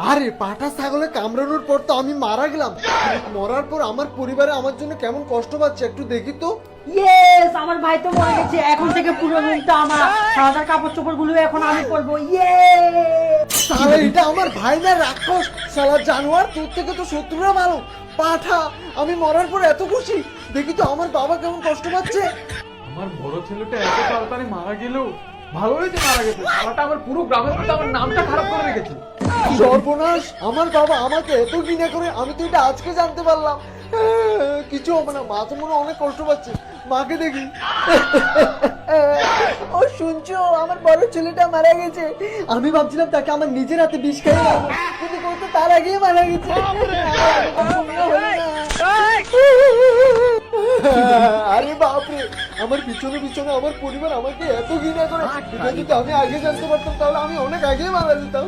আরে পাঠা ছাগলে কামড়ানোর পর তো আমি মারা গেলাম, মরার পর আমার পরিবারে আমার জন্য কেমন কষ্ট পাচ্ছে একটু দেখি তো। ইয়েস, আমার ভাই তো মরে গেছে। এখন থেকে পুরো রুমটা আমার, সাদার কাপড় চোপড় গুলো এখন আমি পরবো। শালা এটা আমার ভাই না রাক্ষস, শালা জানোয়ার, তোর থেকে তো শত্রুরা ভালো। পাঠা, আমি মরার পর এত খুশি, দেখি তো আমার বাবা কেমন কষ্ট পাচ্ছে। আমার বড় ছেলেটা এত তাড়াতাড়ি মারা গেল, ভালো হয়েছে মারা গেছে। শালাটা আমার পুরো গ্রামের মধ্যে আমার নামটা খারাপ করে রেখেছে। সর্বনাশ, আমার বাবা আমাকে এত ঘৃণা করে, আমি তো এটা আজকে জানতে পারলাম। কিছু হবে না, মা তো মনে হয় অনেক কষ্ট পাচ্ছে, মাকে দেখি। ও শুনছো, আমার বড় ছেলেটা মারা গেছে। আমি ভাবছিলাম তাকে আমার নিজের হাতে বিষ খাইয়ে মারবো, কিন্তু ও তো তার আগেই মারা গেছে। আরে বাপরে, আমার পিছনে পিছনে আমার পরিবার আমাকে এত ঘৃণা করে, এটা যদি আমি আগে জানতে পারতাম তাহলে আমি অনেক আগেই মারা যেতাম।